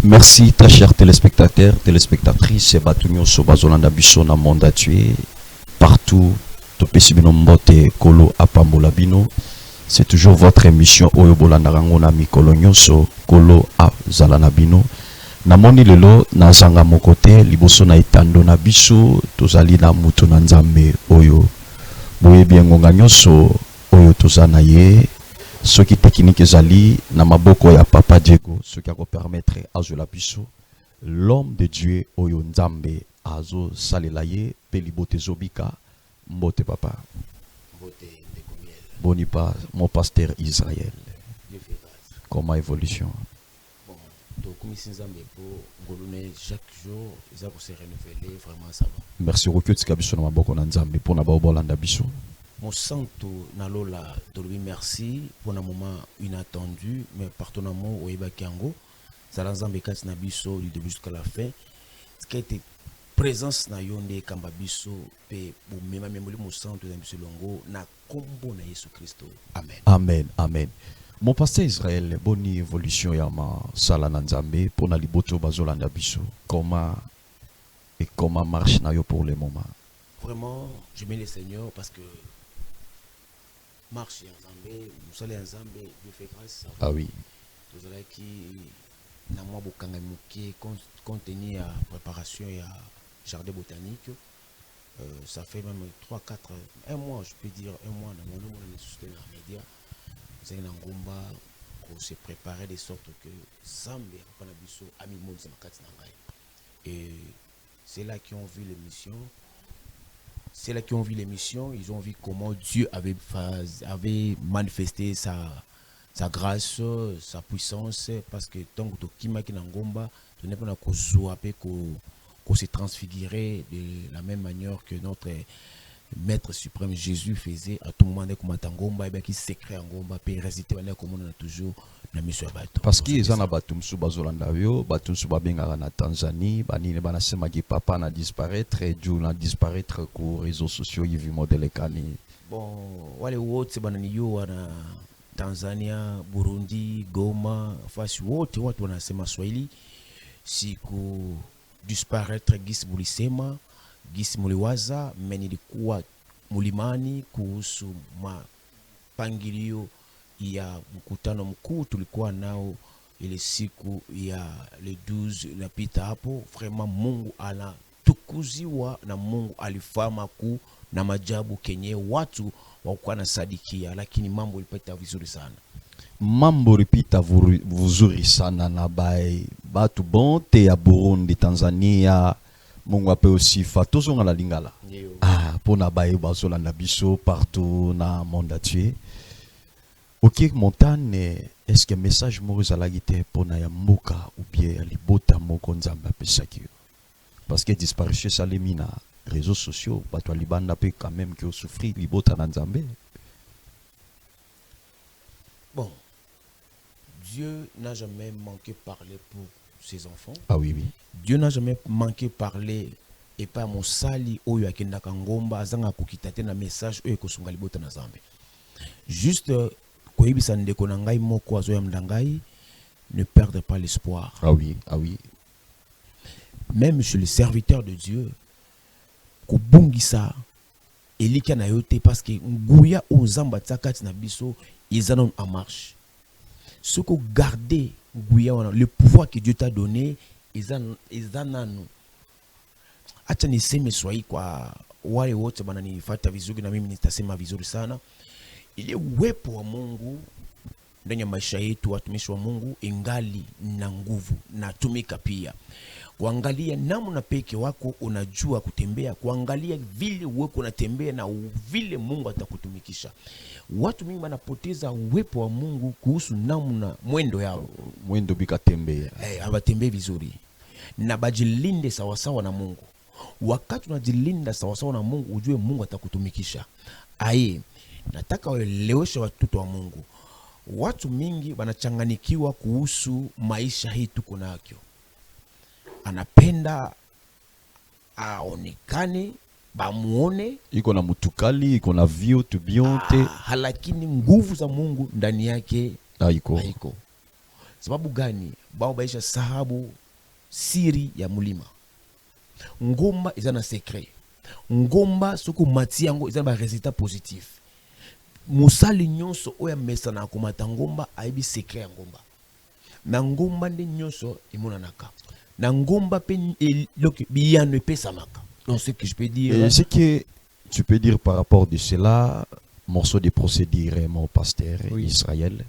Merci, ta chère téléspectateur, téléspectatrice, et Batunyo Sobazolanda Biso na monde tué partout. Topesi bino mbote kolo apambola bino. C'est toujours votre émission Oyo Bolanda Rangona Mikolo Nyonso kolo a zalana bino. Namoni lelo nazanga mokote liboso na itando na biso tozali na mutu na nzambe oyo boye biengonga nyonso oyo tozana ye. Ce qui technique zali na maboko ya Papa Diego, ce qui a permettre azula biso l'homme de Dieu oyo nzambe azo salela ye pe libote zobika mbote papa mbote ndekomiel bonipa mon pasteur Israël. Dieu fait grâce. Comment évolution? Bon, donc comme ici nzambe pour ngolune chaque jour ils pour se renouveler, vraiment ça va. Merci beaucoup tika biso na maboko na nzambe pona ba bolanda biso. Mon santo nalola tolobi merci pour un moment inattendu mais partenamment au Ibakiango ça nzambe kati na biso du début jusqu'à la fin ce qui a été présence na yonde kamba biso pe bomema memoli mon santo na biso longo na kombo na Yesu Kristo. Amen. Amen, amen. Mon pasteur Israël, bonne évolution ya ma sala na nzambe pona liboto bazolanda biso. Comment marche na yo pour le moment? Vraiment, je mets le Seigneur parce que marche en Zambé, nous sommes en Zambé, Dieu fait grâce. Ah oui. Tout cela qui n'a moi beaucoup de contenu à préparation et à jardin botanique. Ça fait même 1 mois, je peux dire, 1 mois, dans mon nom, on est soutenu dans les médias. Nous sommes en Gomba pour se préparer de sorte que Zambé a mis le monde dans et c'est là qu'ils ont vu l'émission. C'est là qu'ils ont vu l'émission, ils ont vu comment Dieu avait manifesté sa grâce, sa puissance, parce que tant que tu as ngomba, tu n'es pas qu'on se transfigurer de la même manière que notre Maître suprême Jésus faisait à tout moment comme ngomba, et bien qui s'écrit en ngomba, puis résister comme on a toujours la mission à bateau. Parce qu'ils ont batum sous bazolandavio, batum sous babengara na Tanzanie, banine banasema ki papa na disparaître, et Dieu na disparaître ku réseaux sociaux yivi modèle kani. Bon, wale wote banani yo wana Tanzania, Burundi, Goma, fasi wote watu wanasema Swahili, siku disparaître gisi mulisema, gisi muliwaza, menilikuwa mulimani kuhusu mapangilio ya mkutano mkuu tulikuwa nao ile siku ya le 12 napita hapo. Vraiment Mungu anatukuziwa na Mungu alifama ku na majabu kenye watu wakuwa na sadikia, lakini mambo ilipita vizuri sana. Mambo ripita vizuri sana na bai batu bonte ya Burundi, Tanzania, Mungu ape aussi fatozo ngala lingala. Pona bai bazolanda biso partout na monde entier. Ok, Montane, est-ce que message moko zalagite pona ya mboka ou bien ya libota moko nzambe apesaki yo? Parce que disparition salemi na réseaux sociaux, bato libanda pe quand même qui ont souffert libota na nzambe. Bon, Dieu n'a jamais manqué parler pour ses enfants. Ah oui, oui. Dieu n'a jamais manqué parler et pas mon sali oyo akendaka ngomba azanga kokitate na message oyo kosunga libota na nzambe. Juste koyebisa ndeko na ngai moko azo ya mdangai, ne perdez pas l'espoir. Ah oui, ah oui. Même chez les serviteurs de Dieu, kobungisa elika na yote parce que nguya ozamba tsakati na biso izanon en marche. Ce que garder nguya wana, le pouvoir que Dieu t'a donné, izanano. Acha niseme swai kwa wale wote bana nifuata vizuri na mimi nitasema vizuri sana. Ile uwepo wa Mungu ndani ya maisha yetu watumishi wa Mungu ingali na nguvu na tumika pia. Kuangalia namna peke wako unajua kutembea, kuangalia vile uweko unatembea na vile Mungu atakutumikisha. Watu mingi wanapoteza uwepo wa Mungu kuhusu namna mwendo yao. Mwendo bika tembea. Abatembee vizuri. Na bajilinde sawasawa na Mungu. Wakati unajilinda sawasawa na Mungu, ujue Mungu atakutumikisha. Nataka waeleweshe watoto wa Mungu. Watu mingi wanachanganikiwa kuhusu maisha hii tuko nakyo. Anapenda aonekane, bamuone, iko na mutukali, iko na vio tubionte, lakini nguvu za Mungu ndani yake haiko. sababu gani bao baisha sahabu siri ya mulima. Ngomba eza na secret. Ngomba soko mati yango eza ba résultat positif. Musali nyonso oya mesa na komata ngomba aibi secret ya ngomba. Na ngomba nde nyonso imonanaka. Na ngomba pe biyano pesa maka. Donc ce que je peux dire. Et ce que tu peux dire par rapport de cela, morceau de procédure mon pasteur Israël.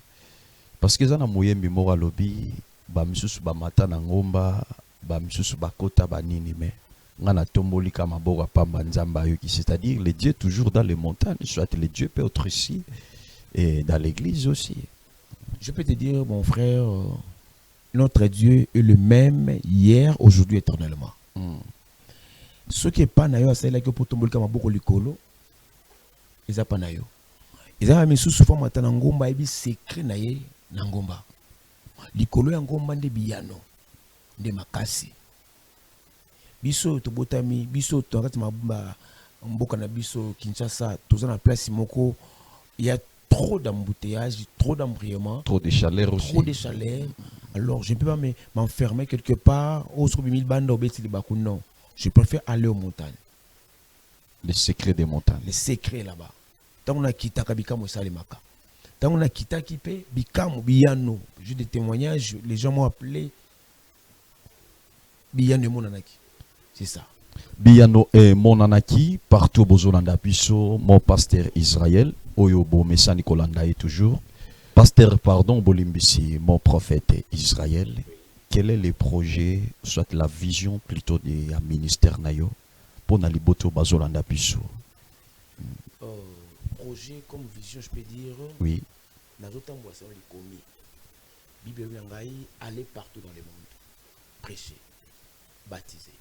Parce que zana moyembi mora lobi ba misusu ba mata na ngomba ba misusu ba kota ba nini mais ngana tomboli kama boka pamba nzamba yoki, c'est-à-dire les dieux toujours dans les montagnes, soit les dieux peut être ici et dans l'église aussi. Je peux te dire mon frère, notre Dieu est le même hier, aujourd'hui, éternellement. Ce qui est pas nayo c'est là que pour tomboli kama boko likolo ils a pas nayo. Ils a mis sous forme matana ngomba ebi secret naye na ngomba. Likolo ya ngomba nde biyano nde makasi. Biso to botami biso to ngati mabumba mboka na biso Kinshasa toza na place moko, il y a trop d'embouteillage, trop d'embrayement, trop de chaleur aussi. Trop de chaleur. Alors je ne peux pas m'enfermer quelque part au sur 1000 bandes au beti bakou, non. Je préfère aller aux montagnes. Les secrets des montagnes. Les secrets là-bas. Tant on a quitté Kabikamo Salimaka. Tant on a quitté Kipé, Bikamo, Biyano. J'ai des témoignages, les gens m'ont appelé Biyano Monanaki. C'est ça. Biyano et Monanaki, partout Bozolanda Biso, mon pasteur Israël, Oyobo Messa Nicolanda est toujours. Pasteur, pardon, Bolimbisi, mon prophète Israël. Quel est le projet, soit la vision plutôt du ministère Nayo, pour Naliboto Bazolanda Biso? Projet comme vision, je peux dire. Oui. Bible aller partout dans le monde, prêcher, baptiser,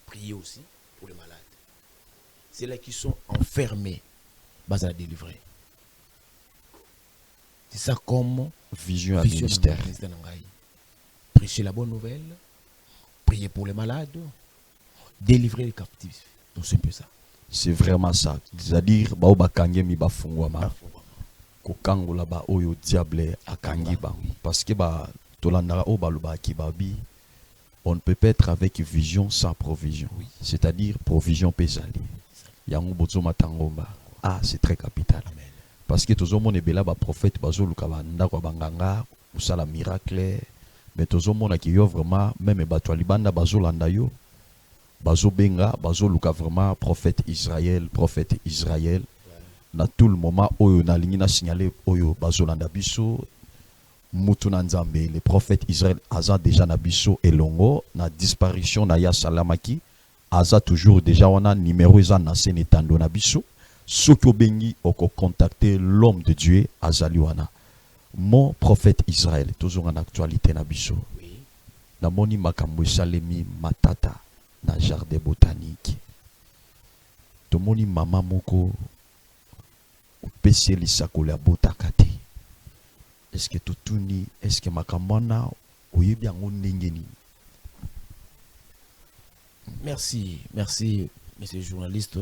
prier aussi pour les malades. C'est là qui sont enfermés, bas à délivrer. C'est ça comme vision à ministère. Prêcher la bonne nouvelle, prier pour les malades, délivrer les captifs. Donc c'est un peu ça. C'est vraiment ça. C'est-à-dire, baoba kange mi ba fungwama. Kokango la ba oyo diable akangi ba. Parce que ba tolandara o baluba kibabi, on ne peut pas être avec vision sans provision. Oui. C'est-à-dire provision pesali. Yango bozo matangomba. Ah, c'est très capital. Amen. Parce que tozo mon ebela ba prophète bazo lukaba ndako banganga usala miracle. Mais tozo mona ki yo vraiment même bato libanda bazo landa yo. Bazo benga, bazo luka vraiment prophète Israël. Na tout le moment, oyo na lingi na signalé oyo bazo landa biso, mutu na nzambe, le prophète Israël aza déjà na biso elongo, na disparition na ya salamaki, aza toujours déjà wana numéro eza na sene tando na biso, soki obengi oko contacter l'homme de Dieu azali wana. Mon prophète Israël, toujours en actualité na biso. Na moni makambo esalemi matata. Na jardin botanique. Tomoni mama moko pesi lisakole botakate. Est-ce que tutuni, est-ce que makamana oyebi yango ndenge nini? Merci, monsieur le journaliste.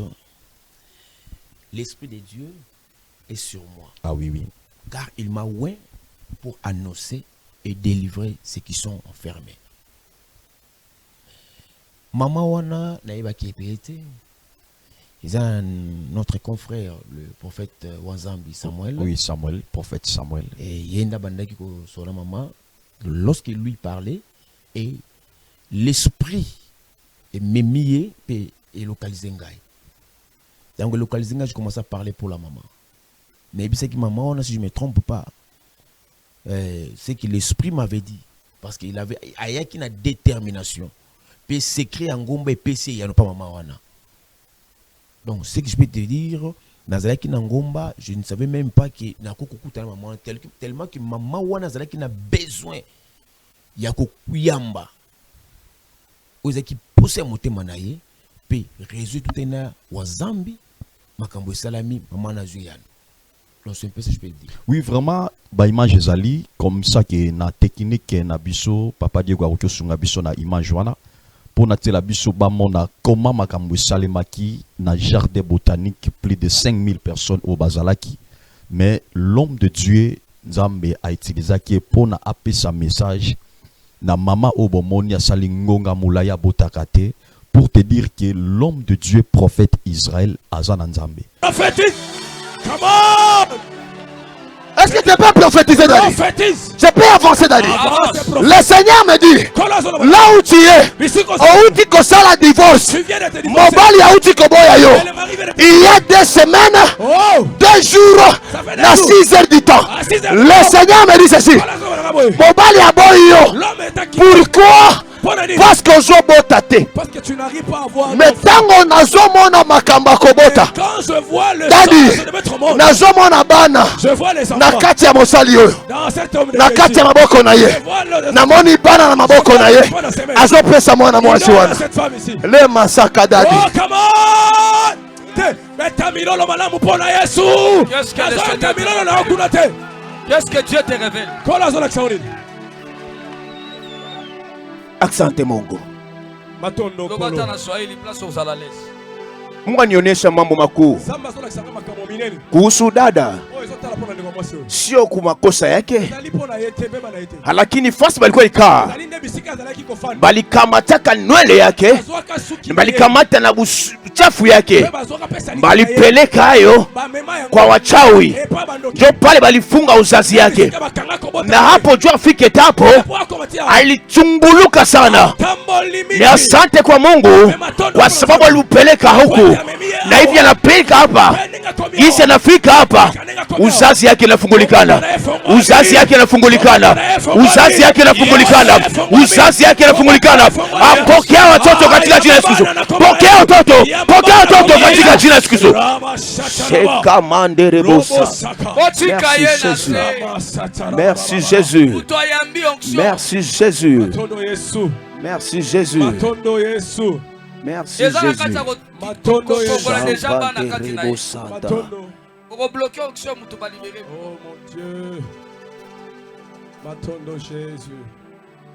L'Esprit de Dieu est sur moi. Ah oui, oui. Car il m'a oint pour annoncer et délivrer ceux qui sont enfermés. Maman wana naïba qui est ils ont notre confrère le prophète Wazambi Samuel. Oui, Samuel, prophète Samuel. Et yenda bandaki ko sora maman lorsqu'il lui parlait et l'esprit est mémié et localisé ngai. Donc localisé ngai, je commence à parler pour la maman. Mais c'est que maman, si je me trompe pas, c'est que l'esprit m'avait dit parce qu'il avait ayaki na détermination. Puis secret en gombe et PC, il n'y a pas maman wana. Donc, ce que je peux te dire, Nazalaki Nangomba, je ne savais même pas que maman tellement que maman wana Nazalaki n'a besoin. Il y a Yamba. Oza qui pousse à monter manaye, puis résoudre tout un Wazambi, Makambo Salami, maman Nazuyan. Donc, c'est un peu ça que je peux dire. Oui, vraiment, bah image ezali comme ça que na technique na biso, papa Diego Arukyo sunga biso na image wana. Pour natela biso bamona comment makambo salemaki na jardin botanique plus de 5000 personnes au Bazalaki, mais l'homme de Dieu Nzambe a utilisé qui pour na apesa message na mama obomoni asali ngonga mulaya botakate pour te dire que l'homme de Dieu prophète Israël azana Nzambe. Prophétise. Come on. Est-ce que tu peux prophétiser Dani? Prophétise. Je peux avancer Dani. Le Seigneur me dit, là où tu es, où tu as la divorce, mobali ya uti koboya yo. Il y a 2 semaines, 2 jours, dans 6 heures du temps. Le Seigneur me dit ceci. Mobali ya boy yo. Pourquoi? Parce que je botate. Parce que tu n'arrives pas à voir. Mais tango nazomona makamba kobota. Quand je vois le Dani, sang de mettre au monde, nazomona bana. je vois les enfants. Na kati ya mosali oyo. Dans cet homme de Na kati ya maboko na ye. Namoni bana na maboko na ye. Azopesa mwana mwasi wana. cette femme ici. Le masaka Dadi. Oh, come on! Meta milolo malamu pona Yesu. Qu'est-ce que le Seigneur Meta te milolo na révèle? okuna te. Qu'est-ce que Dieu te révèle? Kola zola ksauri. Asante Mungu. Matondo Lobata kolo. na Swahili place aux à l'aise. Mungu anionyesha mambo makuu Samba zola kisanga makamo minene. kuhusu dada, Oh, ezotala pona ndeko mwasi. sio kumakosa yake, Zali pona yete beba na yete. lakini fasi balikuwa ikaa Zali nde bisika zala kiko fan. balikamataka nywele yake, Bazwaka suki. balikamata na uchafu yake, Bazwaka pesa ni. balipeleka hayo Ba mema ya. kwa wachawi, E pa bando. njo pale balifunga uzazi yake, na hapo jua afike tapo alichunguluka sana. Ni asante kwa Mungu kwa sababu aliupeleka huku, na hivi anapeleka hapa, jinsi anafika hapa, uzazi yake inafungulikana, uzazi yake inafungulikana, uzazi yake inafungulikana, uzazi yake inafungulikana. Apokea watoto katika jina la Yesu Kristo, pokea watoto, pokea watoto katika jina la Yesu Kristo. Sheka mandere bosa. Otika ye na Jésus. se. Merci Jésus. Utoyambi onction. Merci Jésus. Matondo Yesu. Merci Jésus. Matondo Yesu. Merci Eza na Jésus. kati ya Matondo Yesu. kofongola deja bana kati na ye. Matondo. Oko bloquer onction mutu ba libérer. Oh mon Dieu. Matondo Jésus.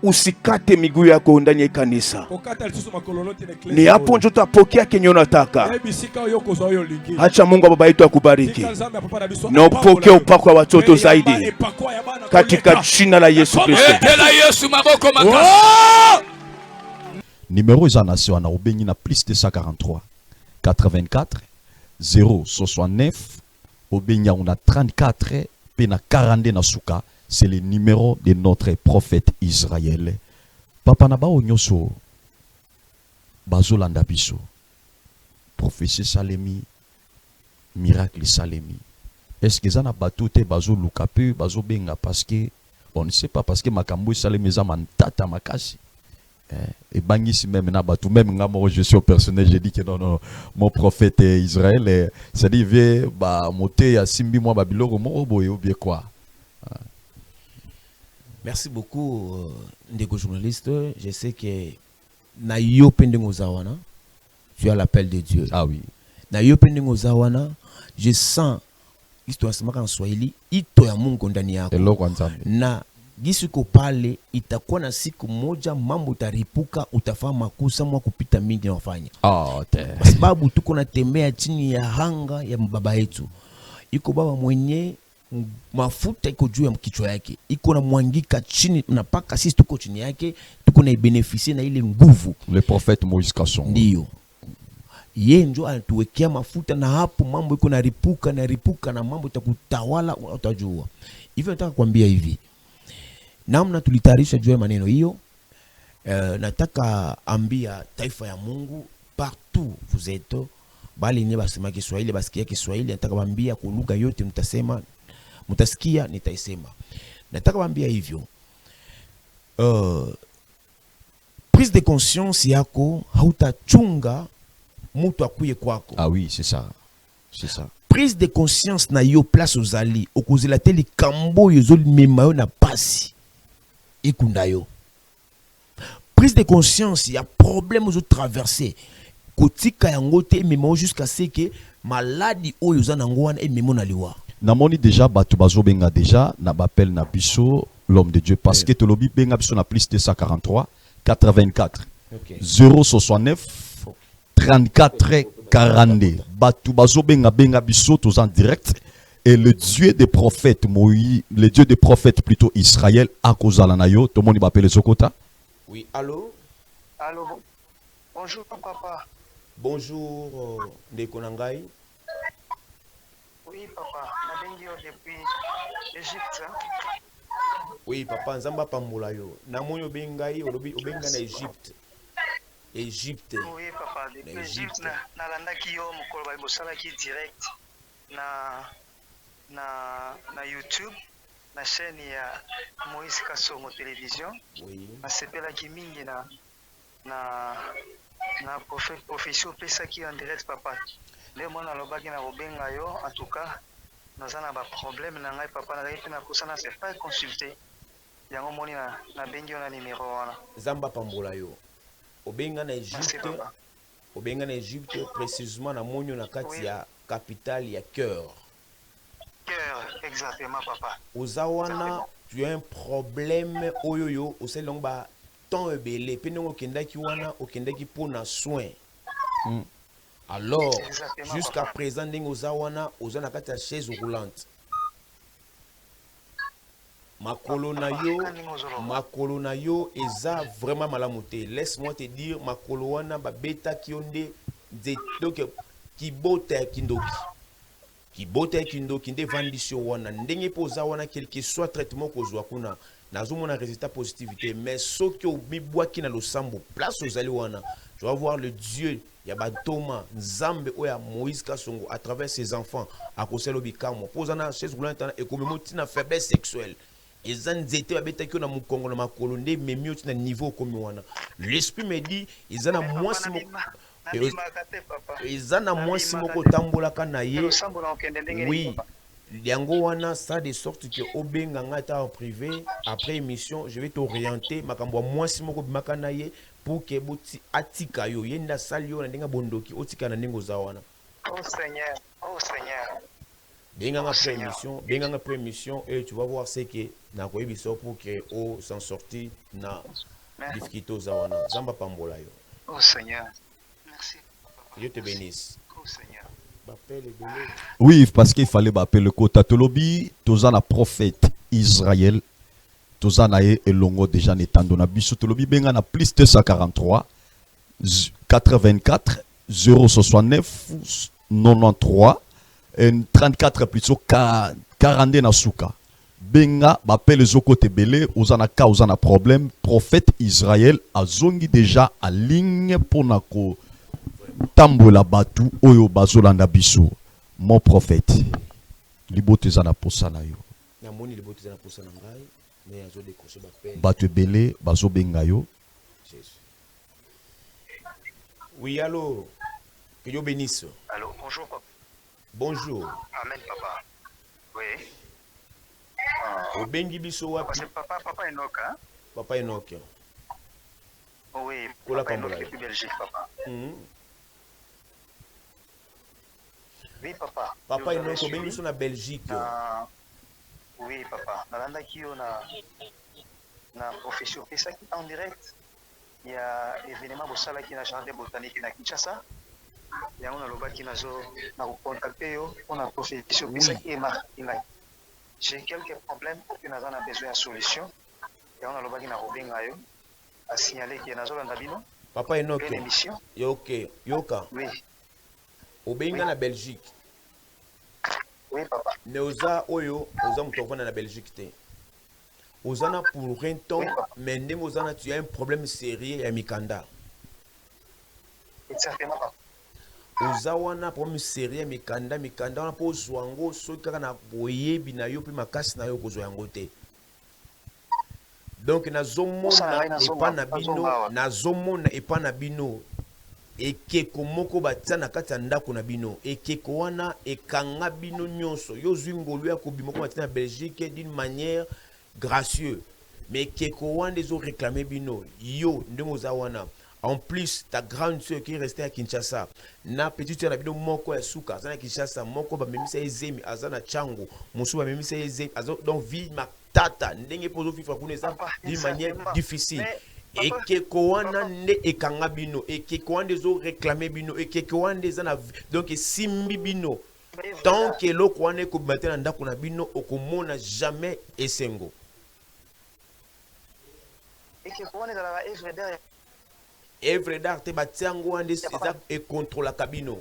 Usikate miguu yako ndani ya kanisa. Kokata lisusu makolonoti na Ni hapo ndio utapokea kenye unataka. Ebisika oyo kozwa oyo lingi. Acha Mungu wa baba yetu akubariki. Tika nzambe ya papa na biso. Na upokee upako wa watoto zaidi Epako ya bana katika koleka. jina la Yesu Kristo. Ekela Yesu maboko makasi. Oh! Numéro Zanasi wana obengi na plus 243 84 069 obenya on a 34 pe na 42 na suka. C'est le numéro de notre prophète Israël. Papa na ba onyoso bazolanda biso. Prophétie salemi, miracle salemi. Est-ce que zana batoute bazo lukape bazo benga parce que on ne sait pas parce que makambo salemi za mantata makasi. Et bangisi même na batou même nga moi je suis au personnel, j'ai dit que non mon prophète Israël ça dit ve ba moté ya simbi moi babiloko mo boye ou bien quoi. Merci beaucoup, ndeko journaliste. Je sais que na yo pendengo zawana, tu as l'appel de Dieu. Ah oui. Na yo pendengo zawana, je sens histoire semaka en Swahili, ito ya Mungu ndani yako. Eloko nzambe. Na gisuko pale itakuwa na siku moja mambo utaripuka, utafanya makosa mwa kupita mingi na wafanya. Ah, Kwa sababu tuko natembea chini ya hanga ya baba yetu. Iko baba mwenye mafuta iko juu ya kichwa yake, iko na mwangika chini na paka sisi tuko chini yake, tuko na beneficie na ile nguvu. Le prophète Moïse Kasson. Ndio yeye ndio anatuwekea mafuta, na hapo mambo iko na ripuka na mambo itakutawala, utajua. Hivyo nataka kuambia hivi, namna tulitayarisha juu ya maneno hiyo. Nataka ambia taifa ya Mungu partout vous êtes, bali nye basema Kiswahili basikia Kiswahili, nataka kuambia kwa lugha yote mtasema, mtasikia nitaisema. Nataka kuambia hivyo, prise de conscience yako hautachunga mtu akuye kwako. Ah oui, c'est ça. C'est ça. Prise de conscience na yo place ozali okozela teli kambo yo zoli memayo na pasi ikunda yo. Prise de conscience ya problème ozo traverser kotika yango te memayo jusqu'à ce que maladie oyo za nango wana ememo na liwa. Namoni déjà batu bazo benga déjà na bapel na biso l'homme de Dieu parce que tolobi benga biso na plus 243 84 069 34 42 batu bazo benga biso tous en direct Et le Dieu des prophètes, Moïse, le Dieu des prophètes plutôt Israël, à cause de nayo, tout le monde m'appelle Zokota. Oui, allô? Allô, bonjour papa. Bonjour, Ndeko Nangai. Oui papa, nabengi yo depuis Égypte. Oui, papa, Nzamba Pambola yo. Namoyo bengai, obenga na Égypte. Égypte. Oui papa, depuis Égypte nalandaki yo mokolo ba bosalaki direct na YouTube, na chaîne ya Moïse Kasongo télévision. Oui. Nasepelaki mingi na profession pesaki en direct papa. Le mona lobaki na kobenga yo, en tout cas naza na ba problème na ngai papa, nazali pe na kosana c'est pas consulter. Yango moni na bengi yo na numéro wana. Nzamba Pambola yo. Obenga na Égypte. Obenga na Égypte précisément na monyo na kati ya capitale ya Cœur. Cœur, exactement papa. Ozawana, tu as un problème oyoyo, oselong ba temps ebele, pe ndongo kendaki wana, okendaki pona soin. Alors, jusqu'à présent, ndenge ozawana, ozana kati ya chaise roulante. Makolo na yo eza vraiment malamu te. Laisse-moi te dire, makolo wana ba beta kionde donc kibota ya kindoki. Kibota ya kindoki nde vandisio wana. Ndenge poza wana quelque soit traitement kozwa kuna. Nazomona résultat positivité, mais soki obibwaki na losambo place ozali wana. Tu vas voir le Dieu ya batoma Nzambe oya Moïse Kasongo à travers ses enfants à koselo bikamo. Poza na chaise roulante et comme na faiblesse sexuelle. L'esprit me dit ils en moi si moko tambola kanaye. Oui, yango wana ça de sorte que obenga ngata en privé après émission je vais t'orienter makambo moi si moko bimakaye pour que boti atika yo yenda salio na ndinga bondoki otika na ndingo za wana. Oh Seigneur, oh Seigneur. Benga après émission et tu vas voir ce que na ko biso pour que o s'en sortir na difficulté za wana. Zamba Pambola yo. Oh Seigneur. Merci. Dieu te bénisse. Oh Seigneur. Oui, parce qu'il fallait appeler le quota Tolobi, tozana prophète Israël, tozana et longo déjà n'étando na biso Tolobi benga na plus 243 84 069 93 34 plutôt 42 na suka. Benga bapele zoko tebele ozana ka ozana problème prophète Israël azongi déjà en ligne pour nako tambola batu oyo bazolanda biso. Mon prophète libote zana posana yo namoni libote zana posana ngai mais azo décrocher bapele batu ebele bazo benga yo. Oui, allô, que Dieu bénisse. Allô, bonjour papa. Bonjour. Amen papa. Oui. Obengi biso wapi? Papa Enoch, hein? Papa Enoch. Oui, Papa Enoch depuis Belgique papa. Oui papa. Papa Enoch obengi biso na Belgique. Oui papa. Nalandaki yo na profession pesa qui en direct. Il y a événement bosala qui na jardin botanique na Kinshasa. Yango na lobaki na contacter yo pour na profession pesa qui marque. J'ai quelques problèmes que nous avons besoin de solution. Et on a le bagage na robenga yo a signaler que nazo landa bino. Papa Enoch. Ok, yoka. Oui. Obenga na Belgique. Oui papa. Neoza oyo, oza mutovana na Belgique te. Ozana pour un temps, mais ndenge ozana tu as un problème sérieux ya mikanda. Exactement papa. Ozawana problème sérieux mikanda wana po zwango soki kaka na boyebi na yo pe makasi na yo kozwa yango te. Donc nazomona epa na bino ekeko moko batia na kati ya ndako na bino ekeko wana ekanga bino nyonso yo zwi ngolu ya kobima moko batia na Belgique d'une manière gracieuse mais ekeko wana ezo réclamer bino yo ndenge oza wana. En plus, ta grande soeur qui est restée à Kinshasa, na petite soeur na moko ya suka, azana Kinshasa, moko ba memisa ezemi, azana chango, musu ba memisa ezemi, donc vie matata, ndenge pozo fifa kuneza d'une manière difficile. Et keko wana nde ekanga bino, et keko wana zo réclamer bino, et keko wana zana donc simbi bino. Tant que eloko wana ekobima te na ndako na bino okomona jamais esengo. Evre d'art te batiango ande eza ekontrolaka bino.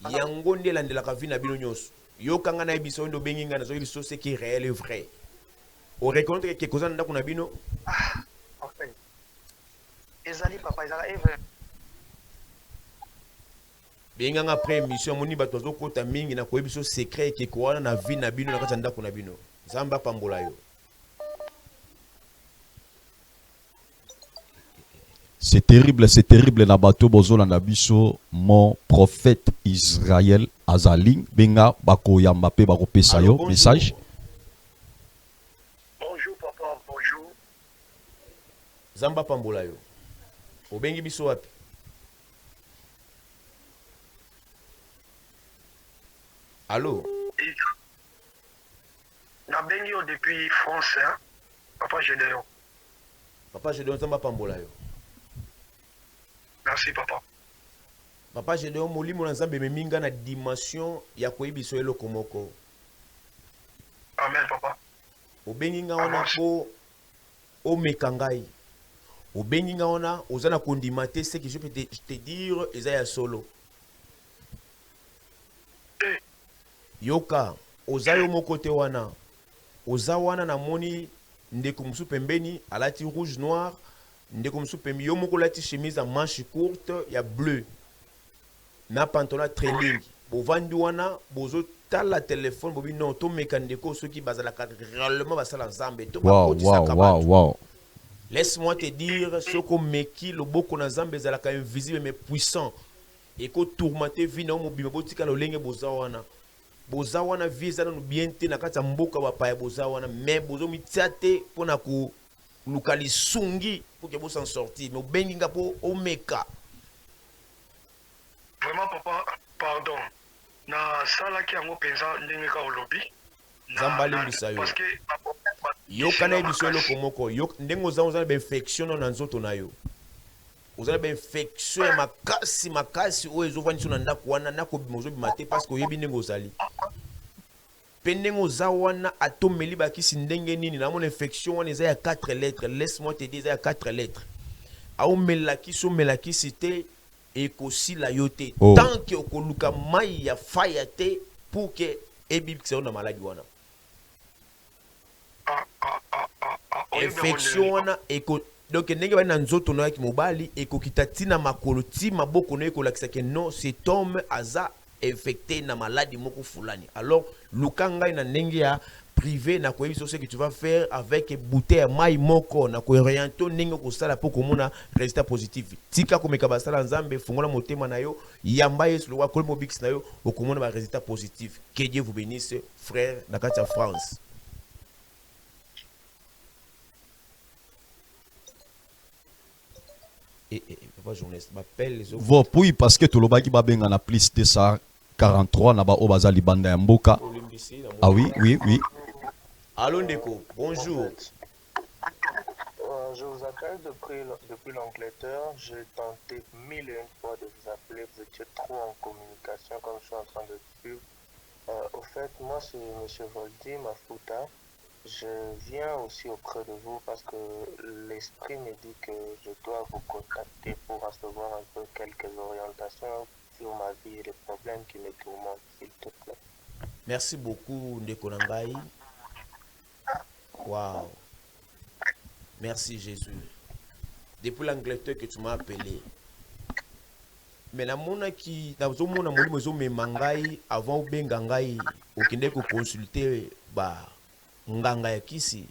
Yango nde elandelaka vi na bino nyonso. Yokanga na yebiso ndo bengi nga na zoyebi so ce qui est réel et vrai. O reconnaître que quelque chose na ndako na bino. Okay. Ezali papa ezala evre. Benga nga après émission moni bato azokota mingi na koyebi so secret ke ko wana na vi na bino na kati ya ndako na bino. Zamba pambola yo. C'est terrible na bato bozolanda biso mon prophète Israël Azaling benga bako yamba pe bako pesa yo message. Bonjour papa, bonjour. Zamba pambola yo. Obengi biso wapi? Allô? Na bengi yo depuis France, hein? Papa Gédéon. Papa Gédéon Zamba pambola yo. Merci papa. Papa Gédéon molimo na Nzambe meminga na dimension ya koyebiso eloko moko. Amen papa. Obengi nga wana po omeka ngai. Obengi nga wana oza na kondima te ce que je peux te dire eza ya solo. Yoka oza yo moko te wana. Oza wana na moni ndeko musu pembeni alati rouge noir. Ndeko musu pembeni yo moko lati chemise à manche courte ya bleu. Na pantalon trailing. Bovandi wana bozo tala téléphone bobi non to meka ndeko ceux qui bazalaka réellement basala Nzambe to Wow. Laisse-moi te dire ce qu'on meki loboko na Nzambe zalaka invisible mais puissant et ko tourmenter vie na mobima botika lolenge bozawana. Bozawana visa na bien te na kati ya mboka bapaya bozawana mais bozo mitiate pona ku lukali sungi pour que vous s'en sortir mais bengi nga po omeka. Vraiment papa, pardon. Na sala ki yango penza ndenge ka olobi. Zamba limbisa yo. Parce que Yo kana ebiso eloko moko yo ndenge oza ba infection na nzoto na yo. Oza ba infection ya makasi oyo ezovani so na ndako wana nako mozo bimate parce que oyebi ndenge ozali. Pendenge oza wana atomeli bakisi ndenge nini na mon infection wana eza ya 4 lettres. Laisse-moi te dire eza ya 4 lettres. Aomelaki so melaki cité ekosila yo te tant que okoluka mai ya faya te pour que ebibikisa na maladie wana. Infection wana eko donc ndenge bana nzoto na ki mobali ekokita tina makolo ti maboko na ekolakisa ke non cet homme aza infecté na maladie moko fulani. Alors lukanga na ndenge ya privé na koyebi so ce que tu vas faire avec bouteille ya mai moko na kooriento ndenge ko sala pour komona résultat positif. Tika komeka basala Nzambe fungola motema na yo yamba yesu lo wakole mobix na yo okomona ba résultat positif. Que Dieu vous bénisse frère na kati ya France. Papa journaliste m'appelle les autres. Oui, parce que tout le bagi babenga na plus de ça 43 na ba obaza libanda ya mboka. Ah oui. Allô Ndeko, bonjour. Je vous appelle depuis l'Angleterre. J'ai tenté 1001 fois de vous appeler. Vous étiez trop en communication comme je suis en train de suivre. Au fait, moi c'est M. Voldy Mafuta. Je viens aussi auprès de vous parce que l'esprit me dit que je dois vous contacter pour recevoir un peu quelques orientations sur ma vie et les problèmes qui me tourmentent, s'il te plaît. Merci beaucoup Ndeko Nangai. Wow. Merci Jésus. Depuis l'Angleterre que tu m'as appelé. Mais la mona qui dans zo mona molimo zo me mangai avant benga ngai okende ko consulter ba nganga ya kisi.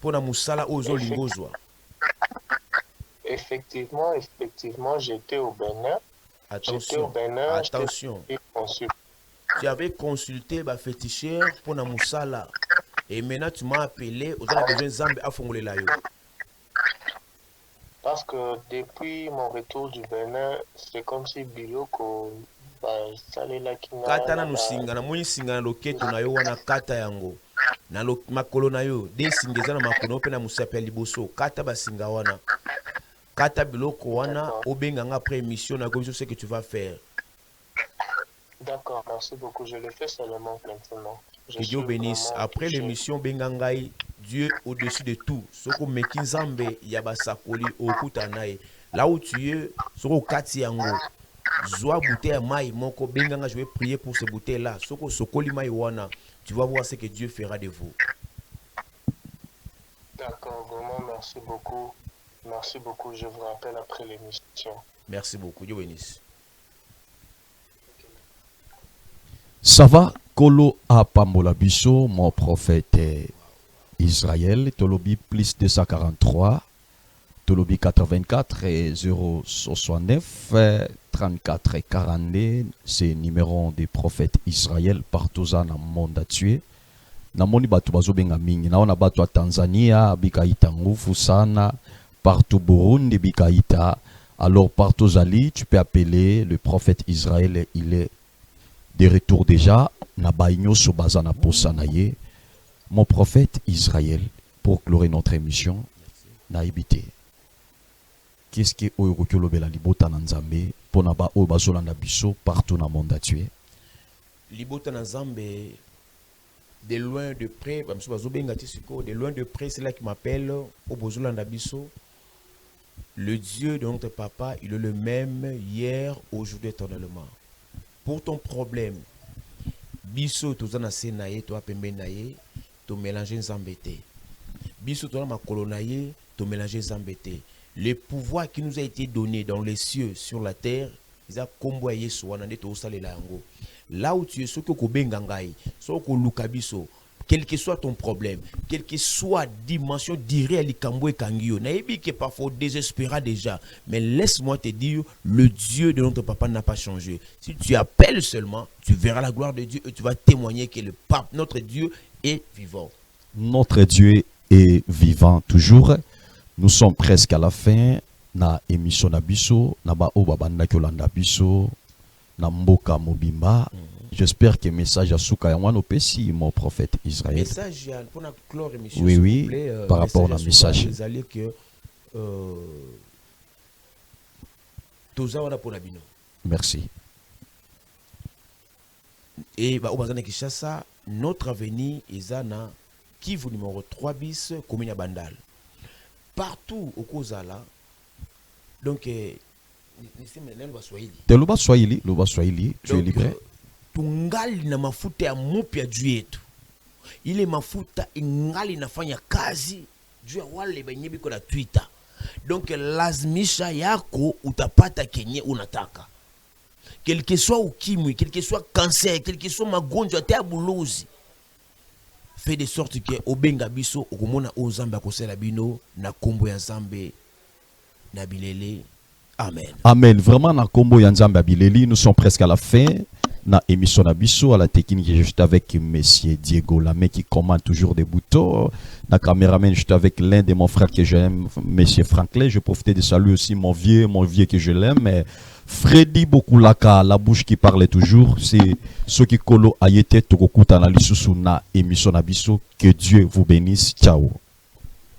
Pona musala ozo lingozwa. Effectivement, j'étais au Bénin. Attention. Tu avais consulté ba féticheur pour na musala et maintenant tu m'as appelé aux besoin Nzambe a fongolé la yo. Parce que depuis mon retour du Bénin, c'est comme si biloko salela kinga kata na nusinga na moni singa na loketo na yo wana kata yango na makolo na yo de singeza na makolo pe na musape liboso kata ba singa wana kata biloko wana obenganga après émission na gomiso ce que tu vas faire. D'accord, merci beaucoup. Je le fais seulement maintenant. Que Dieu bénisse. Après l'émission bengangai, Dieu au-dessus de tout. Soko mekinzambe yabasakoli okutanae. Là où tu es, soko kati yango. Zoa bouteille à maï moko benganga, je vais prier pour ce bouteille là. Soko sokoli maï wana. Tu vas voir ce que Dieu fera de vous. D'accord, vraiment merci beaucoup. Merci beaucoup. Je vous rappelle après l'émission. Merci beaucoup. Dieu bénisse. Ça va, Kolo Apambola Biso, mon prophète Israël, Tolobi plus 243, Tolobi 84 et 069, 34 et 42, c'est numéro des prophètes Israël partout dans le monde à tuer. Namoni batu bazobenga mingi, naona batu à Tanzania, bikaita ngufu sana, partout Burundi, bikaita. Alors partout Zali, tu peux appeler le prophète Israël, il est de retour déjà, na baïnyo so bazana posanaye, mon prophète Israël, pour clore notre émission, na ibité. Qu'est-ce que Oyokolo Bela Libota Nanzambe, pour naba Oyobazolanda Biso, partout dans le monde à tuer? Libota Nanzambe, de loin de près, de loin de près, c'est là qui m'appelle Oyobazolanda Biso. Le Dieu de notre papa, il est le même hier, aujourd'hui, éternellement. Pour ton problème, biso tozana senaye to apembe naye to mélanger nzambete. Biso tozana makolo naye to mélanger nzambete. Le pouvoir qui nous a été donné dans les cieux, sur la terre, ils a kombo Yesu wana nde to salela yango. Là où tu es, ce que kobenga ngai, ce que luka biso, quel que soit ton problème, quelle que soit dimension d'irréel kambo et kangio, naïbi que parfois désespéra déjà, mais laisse-moi te dire, le Dieu de notre papa n'a pas changé. Si tu appelles seulement, tu verras la gloire de Dieu et tu vas témoigner que le pape, notre Dieu, est vivant. Notre Dieu est vivant toujours. Nous sommes presque à la fin. Na émission Nabiso, na ba obabanda kolanda biso, na mboka mobimba. J'espère que le message à Souka Yamano Pessi, mon prophète Israël. Message pour la clore émission. Oui, oui, plaît, par rapport à message. Merci. Et au Bazana Kishasa, notre avenir est à Kivu numéro 3 bis, commune à Bandal. Partout au Kozala, donc, Teluba Swahili, tu es libre. Tungali na mafuta ya mupya juu yetu. Ile mafuta ingali nafanya kazi juu ya wale benye biko na Twitter. Donc lazimisha yako utapata kenye unataka. Quel que soit ukimwi, quel que soit cancer, quel que soit magonjwa te abuluzi. Fait de sorte que obenga biso okomona ozambe akosela bino na kombo ya Nzambe na bilele. Amen. Amen. Vraiment na kombo ya Nzambe bileli, nous sommes presque à la fin. Na émission Nabiso à la technique, je suis avec monsieur Diego Lamé qui commande toujours des boutons. Na caméraman, je suis avec l'un de mon frère que j'aime, monsieur Franklin. Je profite de saluer aussi mon vieux que je l'aime. Freddy Bokulaka, la bouche qui parle toujours. C'est ce qui kolo ayete tokokuta na lisusu na émission Nabiso. Que Dieu vous bénisse. Ciao.